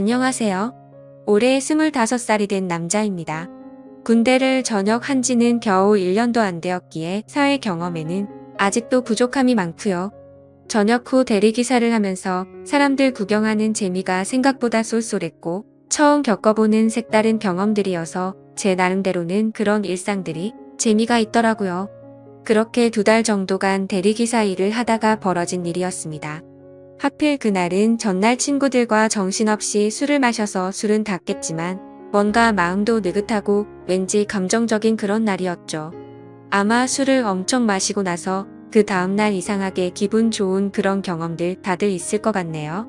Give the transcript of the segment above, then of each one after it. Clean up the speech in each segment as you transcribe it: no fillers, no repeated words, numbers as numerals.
안녕하세요. 올해 25살이 된 남자입니다. 군대를 전역한 지는 겨우 1년도 안 되었기에 사회 경험에는 아직도 부족함이 많고요. 전역 후 대리기사를 하면서 사람들 구경하는 재미가 생각보다 쏠쏠했고 처음 겪어보는 색다른 경험들이어서 제 나름대로는 그런 일상들이 재미가 있더라고요. 그렇게 2달 정도간 대리기사 일을 하다가 벌어진 일이었습니다. 하필 그날은 전날 친구들과 정신없이 술을 마셔서 술은 다 깼지만 뭔가 마음도 느긋하고 왠지 감정적인 그런 날이었죠. 아마 술을 엄청 마시고 나서 그 다음날 이상하게 기분 좋은 그런 경험들 다들 있을 것 같네요.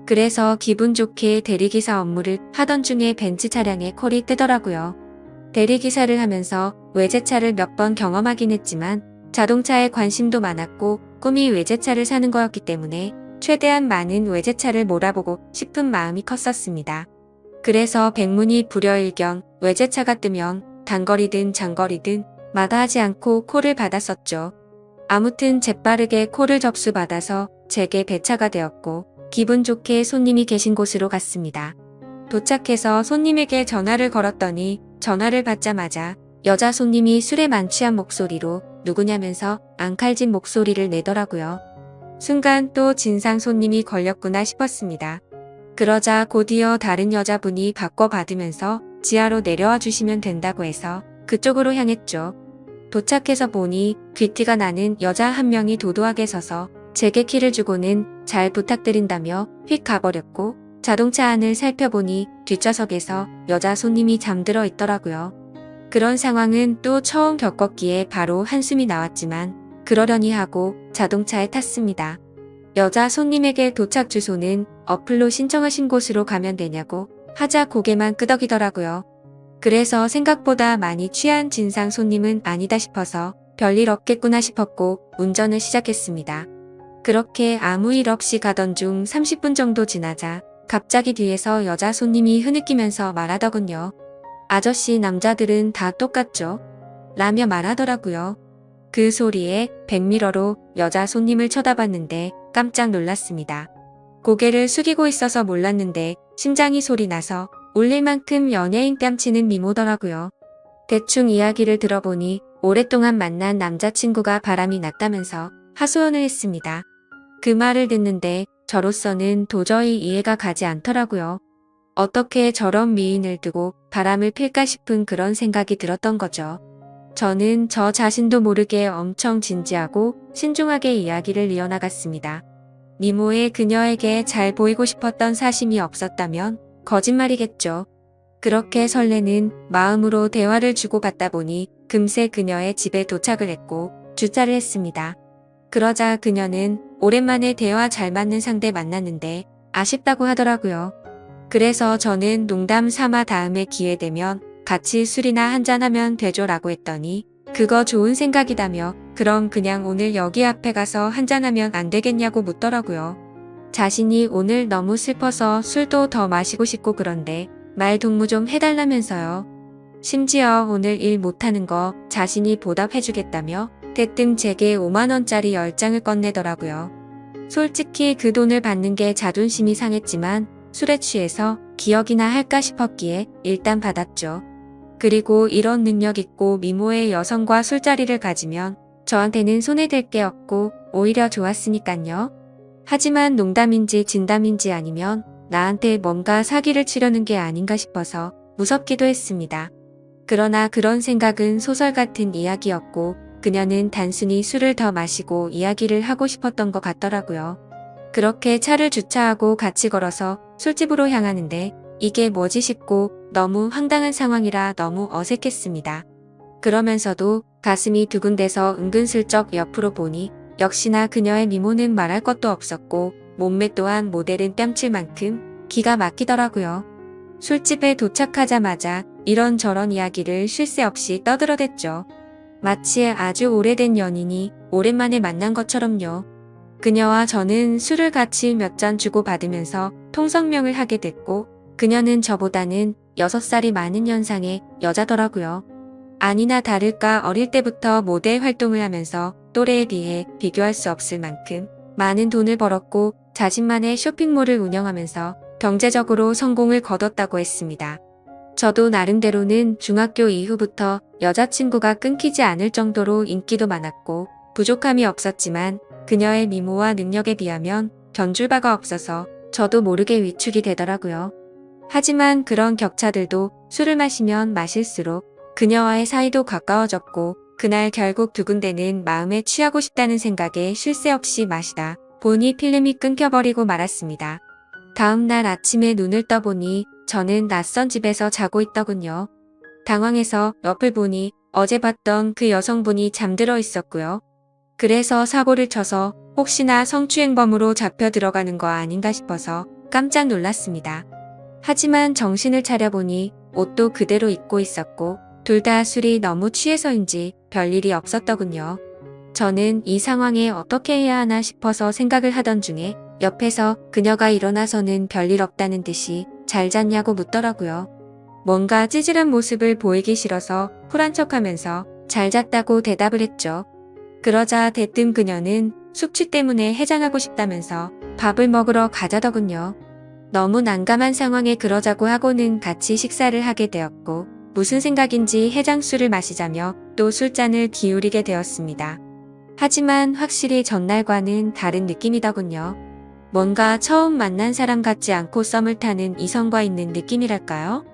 그래서 기분 좋게 대리기사 업무를 하던 중에 벤츠 차량에 콜이 뜨더라고요. 대리기사를 하면서 외제차를 몇 번 경험하긴 했지만 자동차에 관심도 많았고 꿈이 외제차를 사는 거였기 때문에 최대한 많은 외제차를 몰아보고 싶은 마음이 컸었습니다. 그래서 백문이 불여일견 외제차가 뜨면 단거리든 장거리든 마다하지 않고 콜을 받았었죠. 아무튼 재빠르게 콜을 접수받아서 제게 배차가 되었고 기분 좋게 손님이 계신 곳으로 갔습니다. 도착해서 손님에게 전화를 걸었더니 전화를 받자마자 여자 손님이 술에 만취한 목소리로 누구냐면서 앙칼진 목소리를 내더라고요. 순간 또 진상 손님이 걸렸구나 싶었습니다. 그러자 곧이어 다른 여자분이 바꿔받으면서 지하로 내려와 주시면 된다고 해서 그쪽으로 향했죠. 도착해서 보니 귀티가 나는 여자 한 명이 도도하게 서서 제게 키를 주고는 잘 부탁드린다며 휙 가버렸고 자동차 안을 살펴보니 뒷좌석에서 여자 손님이 잠들어 있더라고요. 그런 상황은 또 처음 겪었기에 바로 한숨이 나왔지만 그러려니 하고 자동차에 탔습니다. 여자 손님에게 도착 주소는 어플로 신청하신 곳으로 가면 되냐고 하자 고개만 끄덕이더라고요. 그래서 생각보다 많이 취한 진상 손님은 아니다 싶어서 별일 없겠구나 싶었고 운전을 시작했습니다. 그렇게 아무 일 없이 가던 중 30분 정도 지나자 갑자기 뒤에서 여자 손님이 흐느끼면서 말하더군요. 아저씨 남자들은 다 똑같죠? 라며 말하더라고요. 그 소리에 백미러로 여자 손님을 쳐다봤는데 깜짝 놀랐습니다. 고개를 숙이고 있어서 몰랐는데 심장이 소리 나서 울릴 만큼 연예인 뺨치는 미모더라고요. 대충 이야기를 들어보니 오랫동안 만난 남자친구가 바람이 났다면서 하소연을 했습니다. 그 말을 듣는데 저로서는 도저히 이해가 가지 않더라고요. 어떻게 저런 미인을 두고 바람을 필까 싶은 그런 생각이 들었던 거죠. 저는 저 자신도 모르게 엄청 진지하고 신중하게 이야기를 이어나갔습니다. 미모의 그녀에게 잘 보이고 싶었던 사심이 없었다면 거짓말이겠죠. 그렇게 설레는 마음으로 대화를 주고받다 보니 금세 그녀의 집에 도착을 했고 주차를 했습니다. 그러자 그녀는 오랜만에 대화 잘 맞는 상대 만났는데 아쉽다고 하더라고요. 그래서 저는 농담 삼아 다음에 기회 되면 같이 술이나 한잔하면 되죠 라고 했더니 그거 좋은 생각이다며 그럼 그냥 오늘 여기 앞에 가서 한잔하면 안 되겠냐고 묻더라고요. 자신이 오늘 너무 슬퍼서 술도 더 마시고 싶고 그런데 말 동무 좀 해달라면서요. 심지어 오늘 일 못하는 거 자신이 보답해주겠다며 대뜸 제게 5만원짜리 10장을 건네더라고요. 솔직히 그 돈을 받는 게 자존심이 상했지만 술에 취해서 기억이나 할까 싶었기에 일단 받았죠. 그리고 이런 능력 있고 미모의 여성과 술자리를 가지면 저한테는 손해될 게 없고 오히려 좋았으니깐요. 하지만 농담인지 진담인지 아니면 나한테 뭔가 사기를 치려는 게 아닌가 싶어서 무섭기도 했습니다. 그러나 그런 생각은 소설 같은 이야기였고 그녀는 단순히 술을 더 마시고 이야기를 하고 싶었던 것 같더라고요. 그렇게 차를 주차하고 같이 걸어서 술집으로 향하는데 이게 뭐지 싶고 너무 황당한 상황이라 너무 어색했습니다. 그러면서도 가슴이 두근대서 은근슬쩍 옆으로 보니 역시나 그녀의 미모는 말할 것도 없었고 몸매 또한 모델은 뺨칠 만큼 기가 막히더라고요. 술집에 도착하자마자 이런저런 이야기를 쉴 새 없이 떠들어댔죠. 마치 아주 오래된 연인이 오랜만에 만난 것처럼요. 그녀와 저는 술을 같이 몇 잔 주고받으면서 통성명을 하게 됐고 그녀는 저보다는 6살이 많은 연상의 여자더라고요. 아니나 다를까 어릴 때부터 모델 활동을 하면서 또래에 비해 비교할 수 없을 만큼 많은 돈을 벌었고 자신만의 쇼핑몰을 운영하면서 경제적으로 성공을 거뒀다고 했습니다. 저도 나름대로는 중학교 이후부터 여자친구가 끊기지 않을 정도로 인기도 많았고 부족함이 없었지만 그녀의 미모와 능력에 비하면 견줄 바가 없어서 저도 모르게 위축이 되더라고요. 하지만 그런 격차들도 술을 마시면 마실수록 그녀와의 사이도 가까워졌고 그날 결국 두근대는 마음에 취하고 싶다는 생각에 쉴 새 없이 마시다 보니 필름이 끊겨버리고 말았습니다. 다음 날 아침에 눈을 떠보니 저는 낯선 집에서 자고 있더군요. 당황해서 옆을 보니 어제 봤던 그 여성분이 잠들어 있었고요. 그래서 사고를 쳐서 혹시나 성추행범으로 잡혀 들어가는 거 아닌가 싶어서 깜짝 놀랐습니다. 하지만 정신을 차려보니 옷도 그대로 입고 있었고 둘 다 술이 너무 취해서인지 별일이 없었더군요. 저는 이 상황에 어떻게 해야 하나 싶어서 생각을 하던 중에 옆에서 그녀가 일어나서는 별일 없다는 듯이 잘 잤냐고 묻더라고요. 뭔가 찌질한 모습을 보이기 싫어서 쿨한 척하면서 잘 잤다고 대답을 했죠. 그러자 대뜸 그녀는 숙취 때문에 해장하고 싶다면서 밥을 먹으러 가자더군요. 너무 난감한 상황에 그러자고 하고는 같이 식사를 하게 되었고 무슨 생각인지 해장술을 마시자며 또 술잔을 기울이게 되었습니다. 하지만 확실히 전날과는 다른 느낌이더군요. 뭔가 처음 만난 사람 같지 않고 썸을 타는 이성과 있는 느낌이랄까요?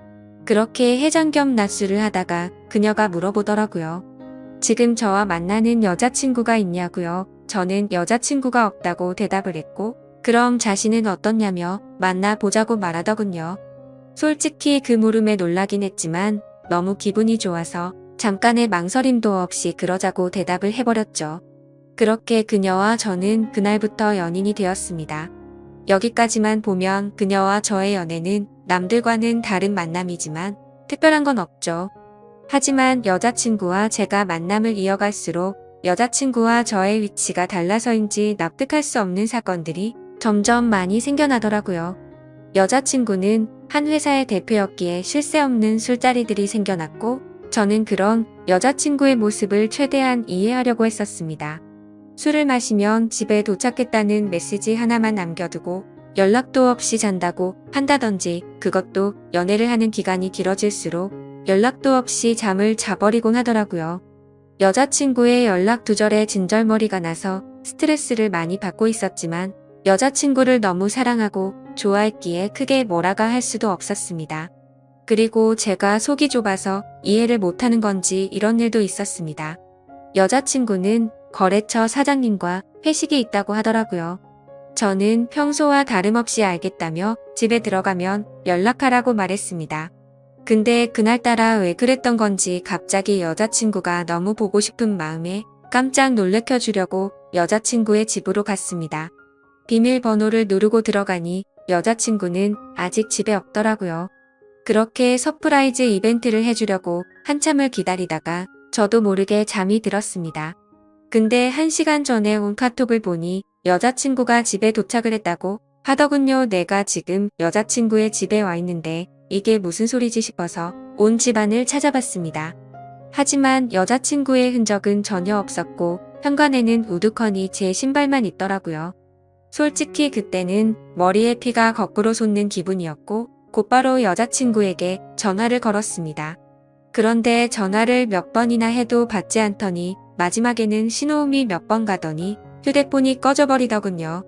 그렇게 해장 겸 낮술을 하다가 그녀가 물어보더라고요. 지금 저와 만나는 여자친구가 있냐고요? 저는 여자친구가 없다고 대답을 했고 그럼 자신은 어떻냐며 만나보자고 말하더군요. 솔직히 그 물음에 놀라긴 했지만 너무 기분이 좋아서 잠깐의 망설임도 없이 그러자고 대답을 해버렸죠. 그렇게 그녀와 저는 그날부터 연인이 되었습니다. 여기까지만 보면 그녀와 저의 연애는 남들과는 다른 만남이지만 특별한 건 없죠. 하지만 여자친구와 제가 만남을 이어갈수록 여자친구와 저의 위치가 달라서인지 납득할 수 없는 사건들이 점점 많이 생겨나더라고요. 여자친구는 한 회사의 대표였기에 쉴 새 없는 술자리들이 생겨났고 저는 그런 여자친구의 모습을 최대한 이해하려고 했었습니다. 술을 마시면 집에 도착했다는 메시지 하나만 남겨두고 연락도 없이 잔다고 한다든지 그것도 연애를 하는 기간이 길어질수록 연락도 없이 잠을 자버리곤 하더라고요. 여자친구의 연락 두절에 진절머리가 나서 스트레스를 많이 받고 있었지만 여자친구를 너무 사랑하고 좋아했기에 크게 뭐라가 할 수도 없었습니다. 그리고 제가 속이 좁아서 이해를 못하는 건지 이런 일도 있었습니다. 여자친구는 거래처 사장님과 회식이 있다고 하더라고요. 저는 평소와 다름없이 알겠다며 집에 들어가면 연락하라고 말했습니다. 근데 그날따라 왜 그랬던 건지 갑자기 여자친구가 너무 보고 싶은 마음에 깜짝 놀래켜 주려고 여자친구의 집으로 갔습니다. 비밀번호를 누르고 들어가니 여자친구는 아직 집에 없더라고요. 그렇게 서프라이즈 이벤트를 해주려고 한참을 기다리다가 저도 모르게 잠이 들었습니다. 근데 1시간 전에 온 카톡을 보니 여자친구가 집에 도착을 했다고 하더군요. 내가 지금 여자친구의 집에 와 있는데 이게 무슨 소리지 싶어서 온 집안을 찾아봤습니다. 하지만 여자친구의 흔적은 전혀 없었고 현관에는 우두커니 제 신발만 있더라고요. 솔직히 그때는 머리에 피가 거꾸로 솟는 기분이었고 곧바로 여자친구에게 전화를 걸었습니다. 그런데 전화를 몇 번이나 해도 받지 않더니 마지막에는 신호음이 몇 번 가더니 휴대폰이 꺼져버리더군요.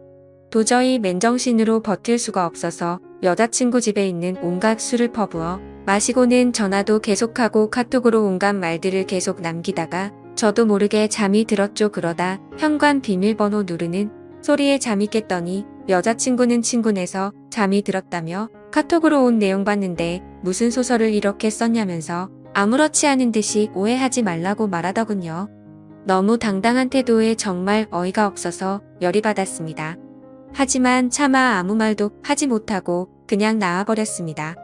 도저히 맨정신으로 버틸 수가 없어서 여자친구 집에 있는 온갖 술을 퍼부어 마시고는 전화도 계속하고 카톡으로 온갖 말들을 계속 남기다가 저도 모르게 잠이 들었죠. 그러다 현관 비밀번호 누르는 소리에 잠이 깼더니 여자친구는 친구네서 잠이 들었다며 카톡으로 온 내용 봤는데 무슨 소설을 이렇게 썼냐면서 아무렇지 않은 듯이 오해하지 말라고 말하더군요. 너무 당당한 태도에 정말 어이가 없어서 열이 받았습니다. 하지만 차마 아무 말도 하지 못하고 그냥 나와버렸습니다.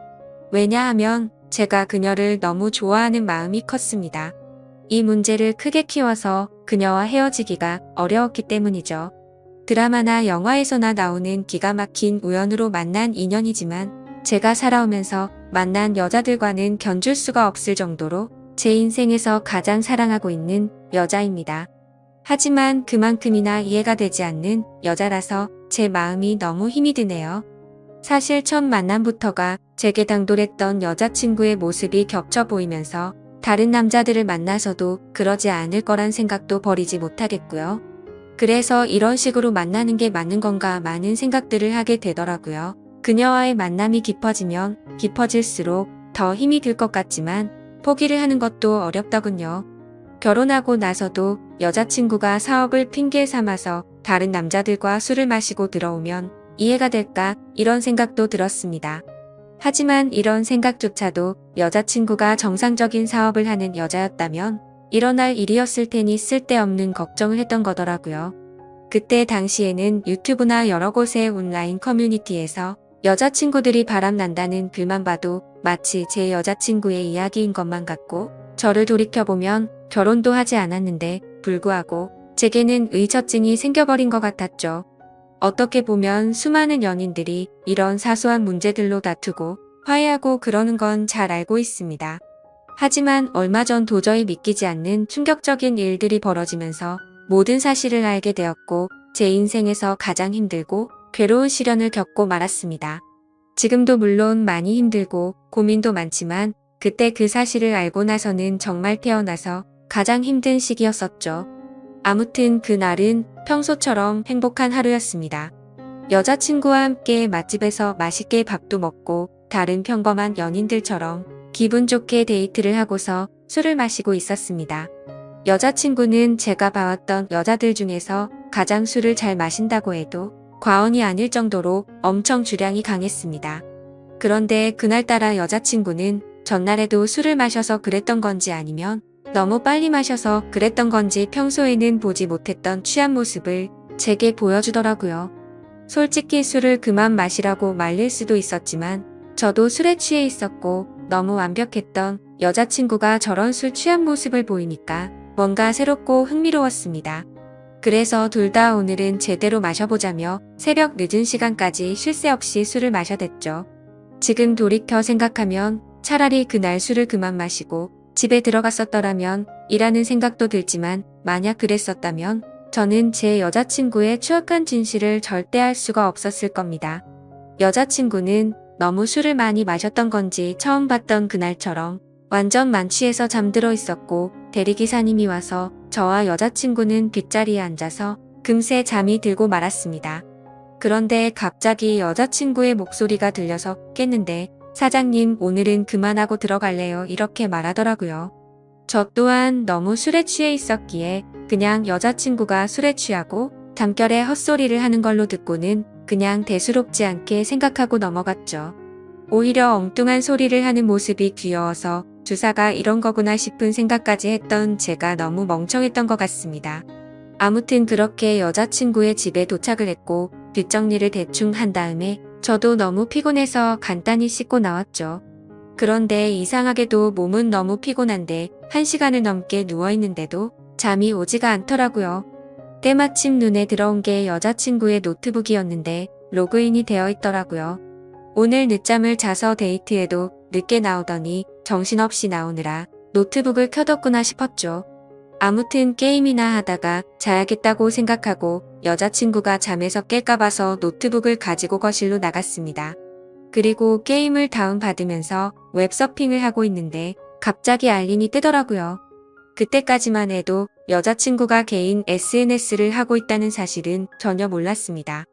왜냐하면 제가 그녀를 너무 좋아하는 마음이 컸습니다. 이 문제를 크게 키워서 그녀와 헤어지기가 어려웠기 때문이죠. 드라마나 영화에서나 나오는 기가 막힌 우연으로 만난 인연이지만 제가 살아오면서 만난 여자들과는 견줄 수가 없을 정도로 제 인생에서 가장 사랑하고 있는 여자입니다. 하지만 그만큼이나 이해가 되지 않는 여자라서 제 마음이 너무 힘이 드네요. 사실 첫 만남부터가 제게 당돌했던 여자친구의 모습이 겹쳐 보이면서 다른 남자들을 만나서도 그러지 않을 거란 생각도 버리지 못하겠고요. 그래서 이런 식으로 만나는 게 맞는 건가 많은 생각들을 하게 되더라고요. 그녀와의 만남이 깊어지면 깊어질수록 더 힘이 들 것 같지만 포기를 하는 것도 어렵더군요. 결혼하고 나서도 여자친구가 사업을 핑계 삼아서 다른 남자들과 술을 마시고 들어오면 이해가 될까 이런 생각도 들었습니다. 하지만 이런 생각조차도 여자친구가 정상적인 사업을 하는 여자였다면 일어날 일이었을 테니 쓸데없는 걱정을 했던 거더라고요. 그때 당시에는 유튜브나 여러 곳의 온라인 커뮤니티에서 여자친구들이 바람난다는 글만 봐도 마치 제 여자친구의 이야기인 것만 같고 저를 돌이켜보면 결혼도 하지 않았는데 불구하고 제게는 의처증이 생겨버린 것 같았죠. 어떻게 보면 수많은 연인들이 이런 사소한 문제들로 다투고 화해하고 그러는 건 잘 알고 있습니다. 하지만 얼마 전 도저히 믿기지 않는 충격적인 일들이 벌어지면서 모든 사실을 알게 되었고 제 인생에서 가장 힘들고 괴로운 시련을 겪고 말았습니다. 지금도 물론 많이 힘들고 고민도 많지만 그때 그 사실을 알고 나서는 정말 태어나서 가장 힘든 시기였었죠. 아무튼 그날은 평소처럼 행복한 하루였습니다. 여자친구와 함께 맛집에서 맛있게 밥도 먹고 다른 평범한 연인들처럼 기분 좋게 데이트를 하고서 술을 마시고 있었습니다. 여자친구는 제가 봐왔던 여자들 중에서 가장 술을 잘 마신다고 해도 과언이 아닐 정도로 엄청 주량이 강했습니다. 그런데 그날따라 여자친구는 전날에도 술을 마셔서 그랬던 건지 아니면 너무 빨리 마셔서 그랬던 건지 평소에는 보지 못했던 취한 모습을 제게 보여주더라고요. 솔직히 술을 그만 마시라고 말릴 수도 있었지만 저도 술에 취해 있었고 너무 완벽했던 여자친구가 저런 술 취한 모습을 보이니까 뭔가 새롭고 흥미로웠습니다. 그래서 둘 다 오늘은 제대로 마셔보자며 새벽 늦은 시간까지 쉴 새 없이 술을 마셔댔죠. 지금 돌이켜 생각하면 차라리 그날 술을 그만 마시고 집에 들어갔었더라면 이라는 생각도 들지만 만약 그랬었다면 저는 제 여자친구의 추악한 진실을 절대 알 수가 없었을 겁니다. 여자친구는 너무 술을 많이 마셨던 건지 처음 봤던 그날처럼 완전 만취해서 잠들어 있었고 대리기사님이 와서 저와 여자친구는 뒷자리에 앉아서 금세 잠이 들고 말았습니다. 그런데 갑자기 여자친구의 목소리가 들려서 깼는데 사장님 오늘은 그만하고 들어갈래요 이렇게 말하더라고요. 저 또한 너무 술에 취해 있었기에 그냥 여자친구가 술에 취하고 잠결에 헛소리를 하는 걸로 듣고는 그냥 대수롭지 않게 생각하고 넘어갔죠. 오히려 엉뚱한 소리를 하는 모습이 귀여워서 주사가 이런 거구나 싶은 생각까지 했던 제가 너무 멍청했던 것 같습니다. 아무튼 그렇게 여자친구의 집에 도착을 했고 뒷정리를 대충 한 다음에 저도 너무 피곤해서 간단히 씻고 나왔죠. 그런데 이상하게도 몸은 너무 피곤한데 1시간을 넘게 누워있는데도 잠이 오지가 않더라고요. 때마침 눈에 들어온 게 여자친구의 노트북이었는데 로그인이 되어 있더라고요. 오늘 늦잠을 자서 데이트에도 늦게 나오더니 정신없이 나오느라 노트북을 켜뒀구나 싶었죠. 아무튼 게임이나 하다가 자야겠다고 생각하고 여자친구가 잠에서 깰까봐서 노트북을 가지고 거실로 나갔습니다. 그리고 게임을 다운받으면서 웹서핑을 하고 있는데 갑자기 알림이 뜨더라고요. 그때까지만 해도 여자친구가 개인 SNS를 하고 있다는 사실은 전혀 몰랐습니다.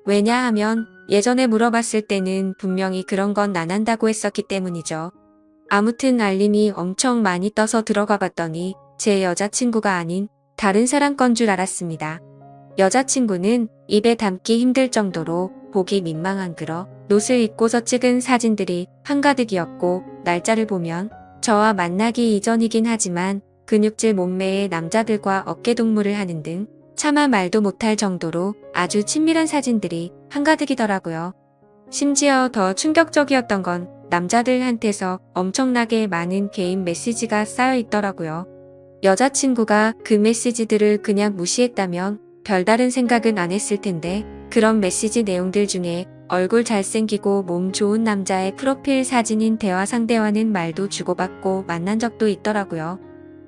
왜냐하면 예전에 물어봤을 때는 분명히 그런 건 안 한다고 했었기 때문이죠. 아무튼 알림이 엄청 많이 떠서 들어가 봤더니 제 여자친구가 아닌 다른 사람 건 줄 알았습니다. 여자친구는 입에 담기 힘들 정도로 보기 민망한 그런 옷을 입고서 찍은 사진들이 한가득이었고 날짜를 보면 저와 만나기 이전이긴 하지만 근육질 몸매의 남자들과 어깨동무를 하는 등 차마 말도 못할 정도로 아주 친밀한 사진들이 한가득이더라고요. 심지어 더 충격적이었던 건 남자들한테서 엄청나게 많은 개인 메시지가 쌓여 있더라고요. 여자친구가 그 메시지들을 그냥 무시했다면 별다른 생각은 안 했을 텐데 그런 메시지 내용들 중에 얼굴 잘생기고 몸 좋은 남자의 프로필 사진인 대화 상대와는 말도 주고받고 만난 적도 있더라고요.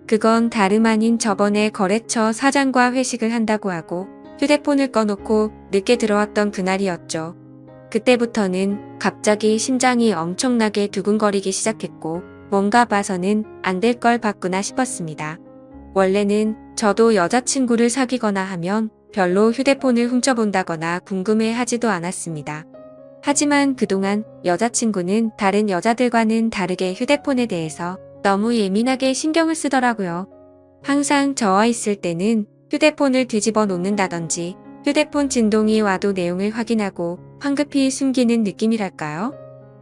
그건 다름 아닌 저번에 거래처 사장과 회식을 한다고 하고 휴대폰을 꺼놓고 늦게 들어왔던 그날이었죠. 그때부터는 갑자기 심장이 엄청나게 두근거리기 시작했고 뭔가 봐서는 안 될 걸 봤구나 싶었습니다. 원래는 저도 여자친구를 사귀거나 하면 별로 휴대폰을 훔쳐본다거나 궁금해하지도 않았습니다. 하지만 그동안 여자친구는 다른 여자들과는 다르게 휴대폰에 대해서 너무 예민하게 신경을 쓰더라고요. 항상 저와 있을 때는 휴대폰을 뒤집어 놓는다든지 휴대폰 진동이 와도 내용을 확인하고 황급히 숨기는 느낌이랄까요?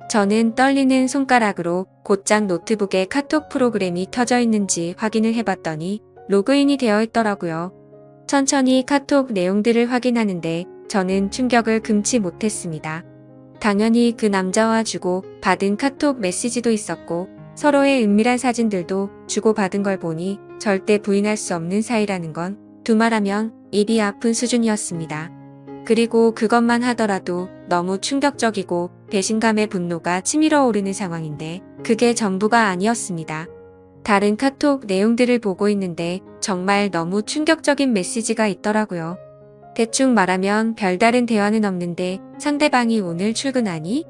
저는 떨리는 손가락으로 곧장 노트북에 카톡 프로그램이 켜져 있는지 확인을 해봤더니 로그인이 되어 있더라고요. 천천히 카톡 내용들을 확인하는데 저는 충격을 금치 못했습니다. 당연히 그 남자와 주고 받은 카톡 메시지도 있었고 서로의 은밀한 사진들도 주고받은 걸 보니 절대 부인할 수 없는 사이라는 건 두말하면 입이 아픈 수준이었습니다. 그리고 그것만 하더라도 너무 충격적이고 배신감의 분노가 치밀어 오르는 상황인데 그게 전부가 아니었습니다. 다른 카톡 내용들을 보고 있는데 정말 너무 충격적인 메시지가 있더라고요. 대충 말하면 별다른 대화는 없는데 상대방이 오늘 출근하니?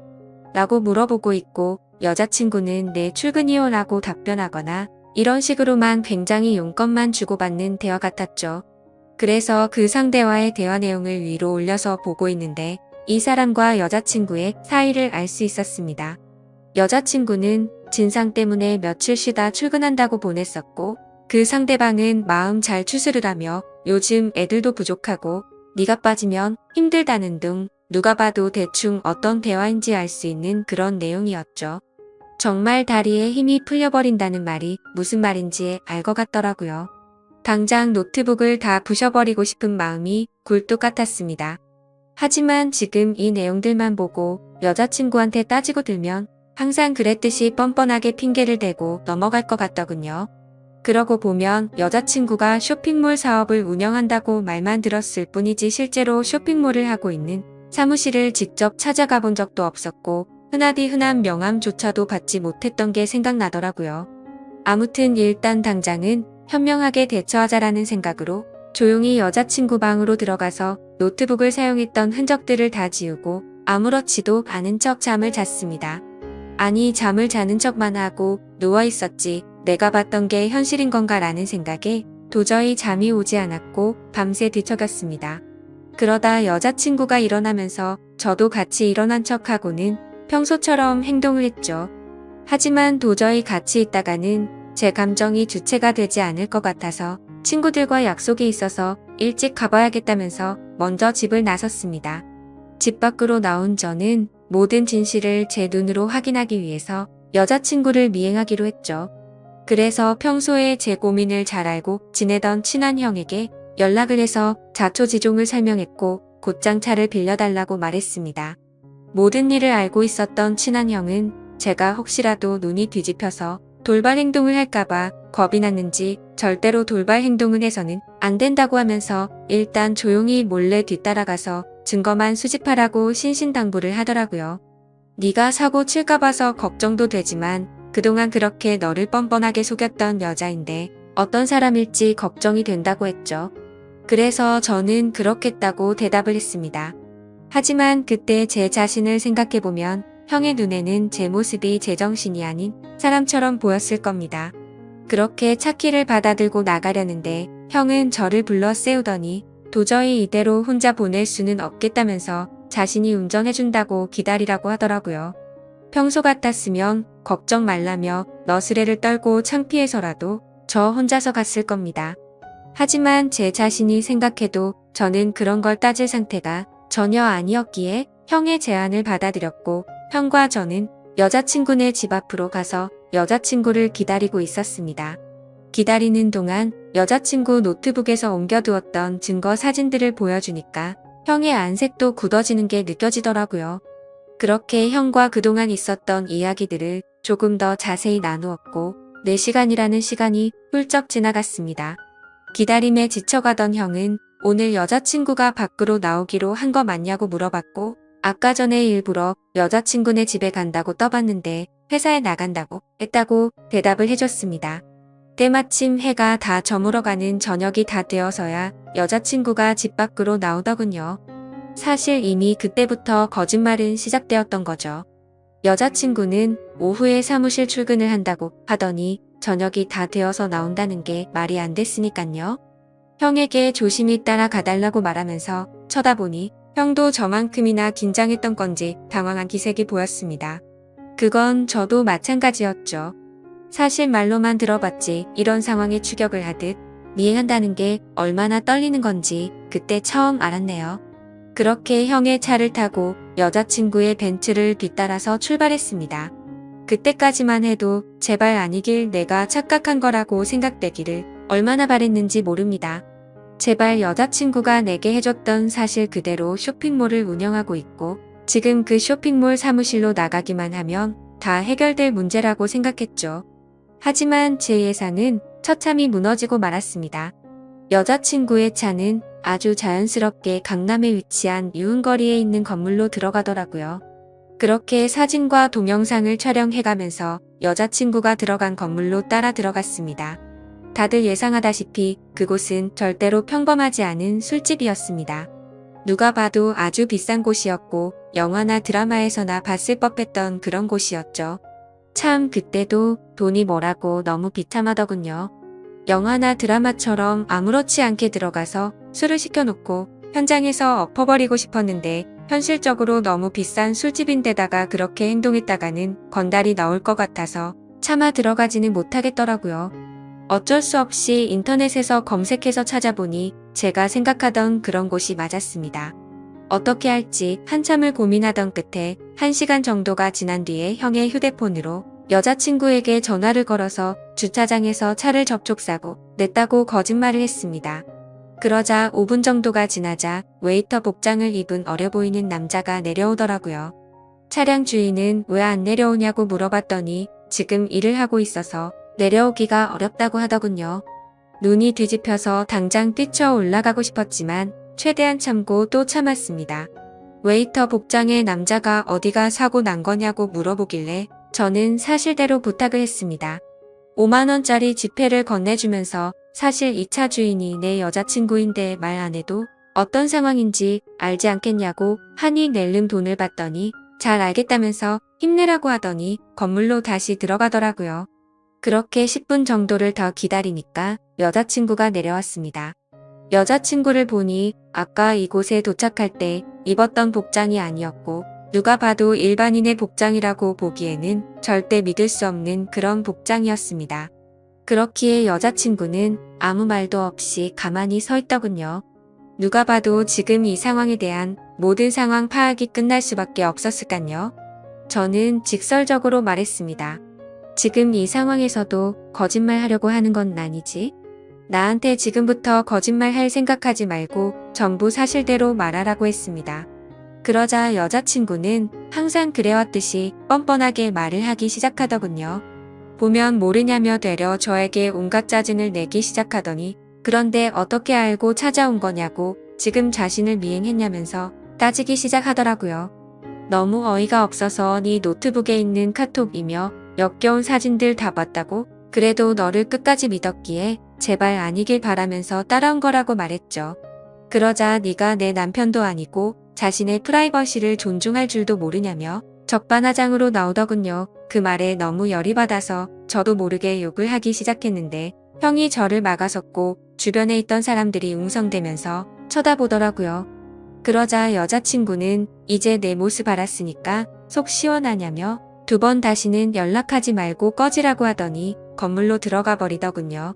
라고 물어보고 있고 여자친구는 네 출근이요 라고 답변하거나 이런 식으로만 굉장히 용건만 주고받는 대화 같았죠. 그래서 그 상대와의 대화 내용을 위로 올려서 보고 있는데 이 사람과 여자친구의 사이를 알 수 있었습니다. 여자친구는 진상 때문에 며칠 쉬다 출근한다고 보냈었고 그 상대방은 마음 잘 추스를 하며 요즘 애들도 부족하고 네가 빠지면 힘들다는 등 누가 봐도 대충 어떤 대화인지 알 수 있는 그런 내용이었죠. 정말 다리에 힘이 풀려버린다는 말이 무슨 말인지 알 것 같더라고요. 당장 노트북을 다 부셔버리고 싶은 마음이 굴뚝 같았습니다. 하지만 지금 이 내용들만 보고 여자친구한테 따지고 들면 항상 그랬듯이 뻔뻔하게 핑계를 대고 넘어갈 것 같더군요. 그러고 보면 여자친구가 쇼핑몰 사업을 운영한다고 말만 들었을 뿐이지 실제로 쇼핑몰을 하고 있는 사무실을 직접 찾아가 본 적도 없었고 흔하디 흔한 명함조차도 받지 못했던 게 생각나더라고요. 아무튼 일단 당장은 현명하게 대처하자라는 생각으로 조용히 여자친구 방으로 들어가서 노트북을 사용했던 흔적들을 다 지우고 아무렇지도 않은 척 잠을 잤습니다. 아니 잠을 자는 척만 하고 누워있었지 내가 봤던 게 현실인 건가 라는 생각에 도저히 잠이 오지 않았고 밤새 뒤척였습니다. 그러다 여자친구가 일어나면서 저도 같이 일어난 척하고는 평소처럼 행동을 했죠. 하지만 도저히 같이 있다가는 제 감정이 주체가 되지 않을 것 같아서 친구들과 약속이 있어서 일찍 가봐야겠다면서 먼저 집을 나섰습니다. 집 밖으로 나온 저는 모든 진실을 제 눈으로 확인하기 위해서 여자친구를 미행하기로 했죠. 그래서 평소에 제 고민을 잘 알고 지내던 친한 형에게 연락을 해서 자초지종을 설명했고 곧장 차를 빌려달라고 말했습니다. 모든 일을 알고 있었던 친한 형은 제가 혹시라도 눈이 뒤집혀서 돌발 행동을 할까봐 겁이 났는지 절대로 돌발 행동을 해서는 안 된다고 하면서 일단 조용히 몰래 뒤따라가서 증거만 수집하라고 신신당부를 하더라고요. 네가 사고 칠까 봐서 걱정도 되지만 그동안 그렇게 너를 뻔뻔하게 속였던 여자인데 어떤 사람일지 걱정이 된다고 했죠. 그래서 저는 그렇겠다고 대답을 했습니다. 하지만 그때 제 자신을 생각해보면 형의 눈에는 제 모습이 제정신이 아닌 사람처럼 보였을 겁니다. 그렇게 차키를 받아들고 나가려는데 형은 저를 불러 세우더니 도저히 이대로 혼자 보낼 수는 없겠다면서 자신이 운전해준다고 기다리라고 하더라고요. 평소 같았으면 걱정 말라며 너스레를 떨고 창피해서라도 저 혼자서 갔을 겁니다. 하지만 제 자신이 생각해도 저는 그런 걸 따질 상태가 전혀 아니었기에 형의 제안을 받아들였고 형과 저는 여자친구네 집 앞으로 가서 여자친구를 기다리고 있었습니다. 기다리는 동안 여자친구 노트북에서 옮겨두었던 증거 사진들을 보여주니까 형의 안색도 굳어지는 게 느껴지더라고요. 그렇게 형과 그동안 있었던 이야기들을 조금 더 자세히 나누었고 4시간이라는 시간이 훌쩍 지나갔습니다. 기다림에 지쳐가던 형은 오늘 여자친구가 밖으로 나오기로 한 거 맞냐고 물어봤고 아까 전에 일부러 여자친구네 집에 간다고 떠봤는데 회사에 나간다고 했다고 대답을 해줬습니다. 때마침 해가 다 저물어가는 저녁이 다 되어서야 여자친구가 집 밖으로 나오더군요. 사실 이미 그때부터 거짓말은 시작되었던 거죠. 여자친구는 오후에 사무실 출근을 한다고 하더니 저녁이 다 되어서 나온다는 게 말이 안 됐으니깐요. 형에게 조심히 따라가달라고 말하면서 쳐다보니 형도 저만큼이나 긴장했던 건지 당황한 기색이 보였습니다. 그건 저도 마찬가지였죠. 사실 말로만 들어봤지 이런 상황에 추격을 하듯 미행한다는 게 얼마나 떨리는 건지 그때 처음 알았네요. 그렇게 형의 차를 타고 여자친구의 벤츠를 뒤따라서 출발했습니다. 그때까지만 해도 제발 아니길 내가 착각한 거라고 생각되기를 얼마나 바랬는지 모릅니다. 제발 여자친구가 내게 해줬던 사실 그대로 쇼핑몰을 운영하고 있고 지금 그 쇼핑몰 사무실로 나가기만 하면 다 해결될 문제라고 생각했죠. 하지만 제 예상은 처참히 무너지고 말았습니다. 여자친구의 차는 아주 자연스럽게 강남에 위치한 유흥거리에 있는 건물로 들어가더라고요. 그렇게 사진과 동영상을 촬영해가면서 여자친구가 들어간 건물로 따라 들어갔습니다. 다들 예상하다시피 그곳은 절대로 평범하지 않은 술집이었습니다. 누가 봐도 아주 비싼 곳이었고 영화나 드라마에서나 봤을 법했던 그런 곳이었죠. 참 그때도 돈이 뭐라고 너무 비참하더군요. 영화나 드라마처럼 아무렇지 않게 들어가서 술을 시켜놓고 현장에서 엎어버리고 싶었는데 현실적으로 너무 비싼 술집인데다가 그렇게 행동했다가는 건달이 나올 것 같아서 차마 들어가지는 못하겠더라고요. 어쩔 수 없이 인터넷에서 검색해서 찾아보니 제가 생각하던 그런 곳이 맞았습니다. 어떻게 할지 한참을 고민하던 끝에 1시간 정도가 지난 뒤에 형의 휴대폰으로 여자친구에게 전화를 걸어서 주차장에서 차를 접촉사고 냈다고 거짓말을 했습니다. 그러자 5분 정도가 지나자 웨이터 복장을 입은 어려 보이는 남자가 내려오더라고요. 차량 주인은 왜 안 내려오냐고 물어봤더니 지금 일을 하고 있어서 내려오기가 어렵다고 하더군요. 눈이 뒤집혀서 당장 뛰쳐 올라가고 싶었지만 최대한 참고 또 참았습니다. 웨이터 복장의 남자가 어디가 사고 난 거냐고 물어보길래 저는 사실대로 부탁을 했습니다. 5만원짜리 지폐를 건네주면서 사실 이 차 주인이 내 여자친구인데 말 안 해도 어떤 상황인지 알지 않겠냐고 하니 낼름 돈을 받더니 잘 알겠다면서 힘내라고 하더니 건물로 다시 들어가더라고요. 그렇게 10분 정도를 더 기다리니까 여자친구가 내려왔습니다. 여자친구를 보니 아까 이곳에 도착할 때 입었던 복장이 아니었고 누가 봐도 일반인의 복장이라고 보기에는 절대 믿을 수 없는 그런 복장이었습니다. 그렇기에 여자친구는 아무 말도 없이 가만히 서 있더군요. 누가 봐도 지금 이 상황에 대한 모든 상황 파악이 끝날 수밖에 없었을까요? 저는 직설적으로 말했습니다. 지금 이 상황에서도 거짓말 하려고 하는 건 아니지? 나한테 지금부터 거짓말 할 생각하지 말고 전부 사실대로 말하라고 했습니다. 그러자 여자친구는 항상 그래왔듯이 뻔뻔하게 말을 하기 시작하더군요. 보면 모르냐며 되려 저에게 온갖 짜증을 내기 시작하더니 그런데 어떻게 알고 찾아온 거냐고 지금 자신을 미행했냐면서 따지기 시작하더라고요. 너무 어이가 없어서 네 노트북에 있는 카톡이며 역겨운 사진들 다 봤다고 그래도 너를 끝까지 믿었기에 제발 아니길 바라면서 따라온 거라고 말했죠. 그러자 네가 내 남편도 아니고 자신의 프라이버시를 존중할 줄도 모르냐며 적반하장으로 나오더군요. 그 말에 너무 열이 받아서 저도 모르게 욕을 하기 시작했는데 형이 저를 막아섰고 주변에 있던 사람들이 웅성대면서 쳐다보더라고요. 그러자 여자친구는 이제 내 모습 알았으니까 속 시원하냐며 2번 다시는 연락하지 말고 꺼지라고 하더니 건물로 들어가 버리더군요.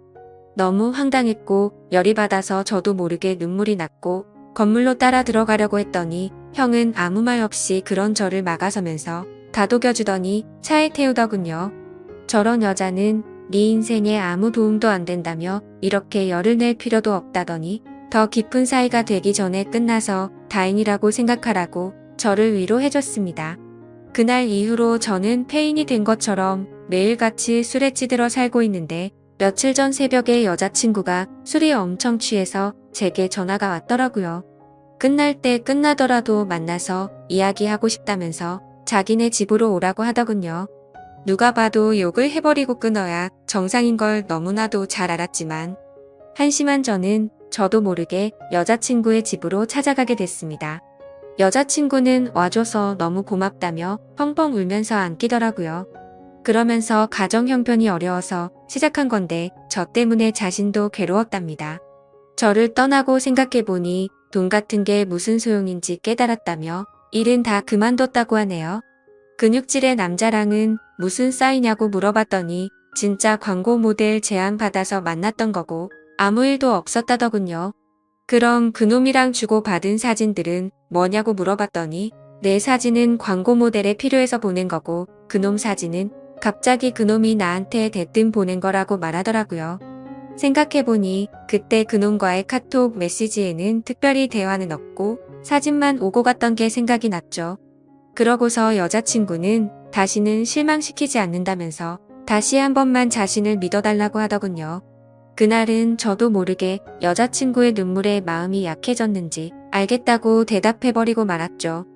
너무 황당했고 열이 받아서 저도 모르게 눈물이 났고 건물로 따라 들어가려고 했더니 형은 아무 말 없이 그런 저를 막아서면서 다독여주더니 차에 태우더군요. 저런 여자는 네 인생에 아무 도움도 안 된다며 이렇게 열을 낼 필요도 없다더니 더 깊은 사이가 되기 전에 끝나서 다행이라고 생각하라고 저를 위로해줬습니다. 그날 이후로 저는 폐인이 된 것처럼 매일같이 술에 찌들어 살고 있는데 며칠 전 새벽에 여자친구가 술이 엄청 취해서 제게 전화가 왔더라고요. 끝날 때 끝나더라도 만나서 이야기하고 싶다면서 자기네 집으로 오라고 하더군요. 누가 봐도 욕을 해버리고 끊어야 정상인 걸 너무나도 잘 알았지만 한심한 저는 저도 모르게 여자친구의 집으로 찾아가게 됐습니다. 여자친구는 와줘서 너무 고맙다며 펑펑 울면서 안기더라고요. 그러면서 가정 형편이 어려워서 시작한 건데 저 때문에 자신도 괴로웠답니다. 저를 떠나고 생각해보니 돈 같은 게 무슨 소용인지 깨달았다며 일은 다 그만뒀다고 하네요. 근육질의 남자랑은 무슨 사이냐고 물어봤더니 진짜 광고 모델 제안 받아서 만났던 거고 아무 일도 없었다더군요. 그럼 그놈이랑 주고받은 사진들은 뭐냐고 물어봤더니 내 사진은 광고 모델에 필요해서 보낸 거고 그놈 사진은 갑자기 그놈이 나한테 대뜸 보낸 거라고 말하더라고요. 생각해보니 그때 그놈과의 카톡 메시지에는 특별히 대화는 없고 사진만 오고 갔던 게 생각이 났죠. 그러고서 여자친구는 다시는 실망시키지 않는다면서 다시 한 번만 자신을 믿어달라고 하더군요. 그날은 저도 모르게 여자친구의 눈물에 마음이 약해졌는지 알겠다고 대답해버리고 말았죠.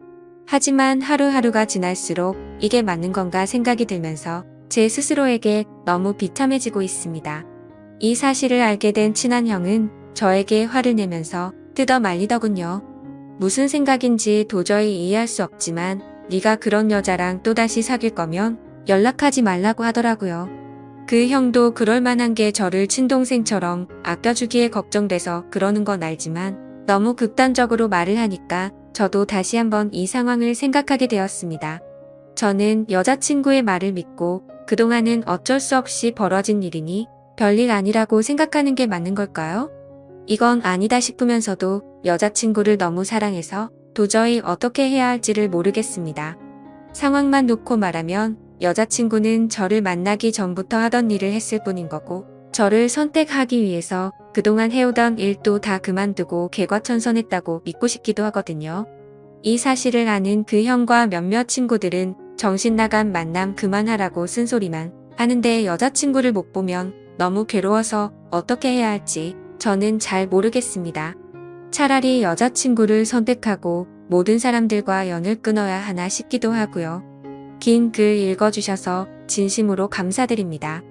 하지만 하루하루가 지날수록 이게 맞는 건가 생각이 들면서 제 스스로에게 너무 비참해지고 있습니다. 이 사실을 알게 된 친한 형은 저에게 화를 내면서 뜯어 말리더군요. 무슨 생각인지 도저히 이해할 수 없지만 네가 그런 여자랑 또다시 사귈 거면 연락하지 말라고 하더라고요. 그 형도 그럴 만한 게 저를 친동생처럼 아껴주기에 걱정돼서 그러는 건 알지만 너무 극단적으로 말을 하니까 저도 다시 한번 이 상황을 생각하게 되었습니다. 저는 여자친구의 말을 믿고 그동안은 어쩔 수 없이 벌어진 일이니 별일 아니라고 생각하는 게 맞는 걸까요? 이건 아니다 싶으면서도 여자친구를 너무 사랑해서 도저히 어떻게 해야 할지를 모르겠습니다. 상황만 놓고 말하면 여자친구는 저를 만나기 전부터 하던 일을 했을 뿐인 거고 저를 선택하기 위해서 그동안 해오던 일도 다 그만두고 개과천선했다고 믿고 싶기도 하거든요. 이 사실을 아는 그 형과 몇몇 친구들은 정신 나간 만남 그만하라고 쓴소리만 하는데 여자친구를 못 보면 너무 괴로워서 어떻게 해야 할지 저는 잘 모르겠습니다. 차라리 여자친구를 선택하고 모든 사람들과 연을 끊어야 하나 싶기도 하고요. 긴 글 읽어주셔서 진심으로 감사드립니다.